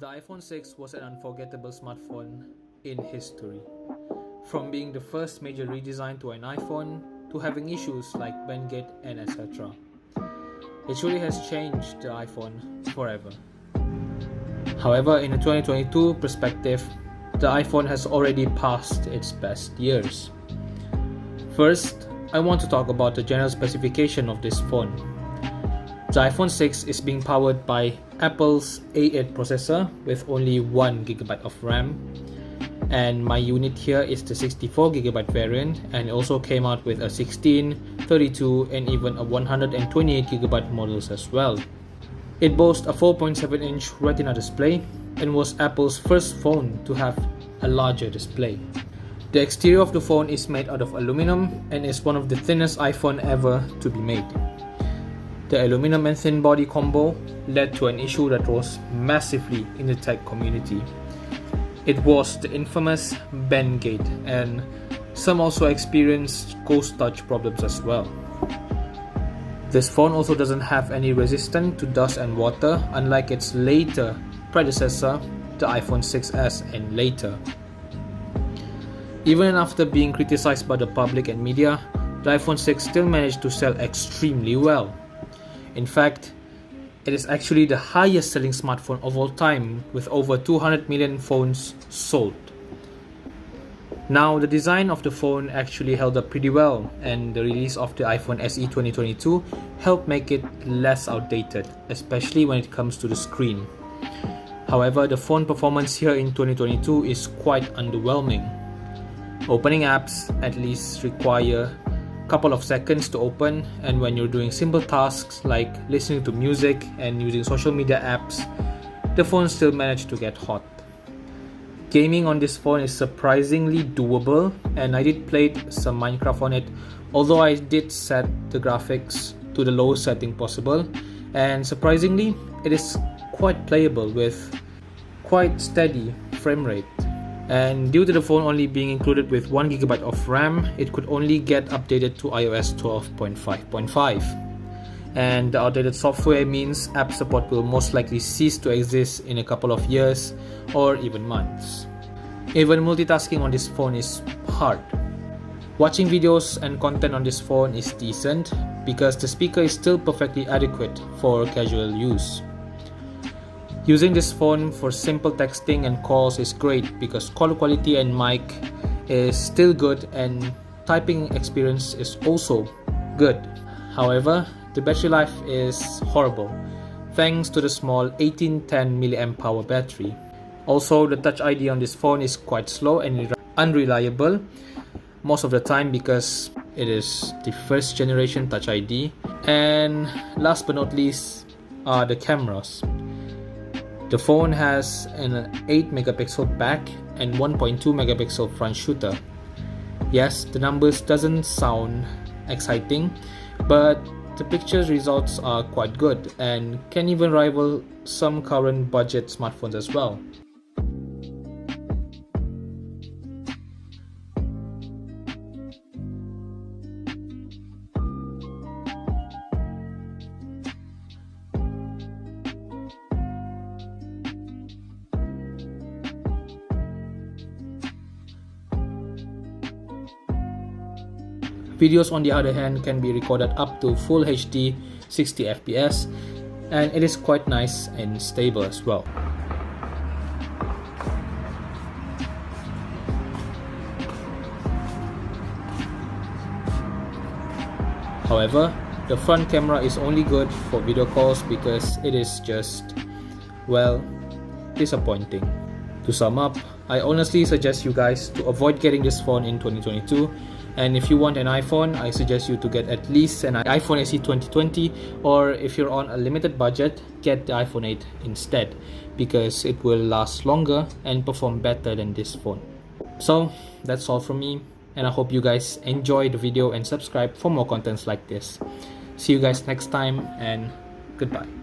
The iPhone 6 was an unforgettable smartphone in history. From being the first major redesign to an iPhone, to having issues like bandgate and etc. It truly has changed the iPhone forever. However, in a 2022 perspective, the iPhone has already passed its best years. First, I want to talk about the general specification of this phone. The iPhone 6 is being powered by Apple's A8 processor with only 1GB of RAM, and my unit here is the 64GB variant, and it also came out with a 16, 32 and even a 128GB models as well. It boasts a 4.7-inch Retina display and was Apple's first phone to have a larger display. The exterior of the phone is made out of aluminum and is one of the thinnest iPhone ever to be made. The aluminum and thin body combo led to an issue that rose massively in the tech community. It was the infamous bandgate, and some also experienced ghost touch problems as well. This phone also doesn't have any resistance to dust and water, unlike its later predecessor, the iPhone 6s and later. Even after being criticized by the public and media, the iPhone 6 still managed to sell extremely well. In fact, it is actually the highest selling smartphone of all time, with over 200 million phones sold. Now, the design of the phone actually held up pretty well, and the release of the iPhone SE 2022 helped make it less outdated, especially when it comes to the screen. However, the phone performance here in 2022 is quite underwhelming. Opening apps at least require couple of seconds to open, and when you're doing simple tasks like listening to music and using social media apps, the phone still managed to get hot. Gaming on this phone is surprisingly doable, and I did play some Minecraft on it, although I did set the graphics to the lowest setting possible, and surprisingly it is quite playable with quite steady frame rate. And due to the phone only being included with 1GB of RAM, it could only get updated to iOS 12.5.5. And the outdated software means app support will most likely cease to exist in a couple of years or even months. Even multitasking on this phone is hard. Watching videos and content on this phone is decent because the speaker is still perfectly adequate for casual use. Using this phone for simple texting and calls is great because call quality and mic is still good, and typing experience is also good. However, the battery life is horrible thanks to the small 1810 mAh battery. Also, the Touch ID on this phone is quite slow and unreliable most of the time because it is the first generation Touch ID. And last but not least are the cameras. The phone has an 8MP back and 1.2MP front shooter. Yes, the numbers doesn't sound exciting, but the picture results are quite good and can even rival some current budget smartphones as well. Videos on the other hand can be recorded up to Full HD 60fps, and it is quite nice and stable as well. However, the front camera is only good for video calls because it is just, well, disappointing. To sum up, I honestly suggest you guys to avoid getting this phone in 2022. And if you want an iPhone, I suggest you to get at least an iPhone SE 2020, or if you're on a limited budget, get the iPhone 8 instead because it will last longer and perform better than this phone. So that's all from me, and I hope you guys enjoy the video and subscribe for more contents like this. See you guys next time, and goodbye.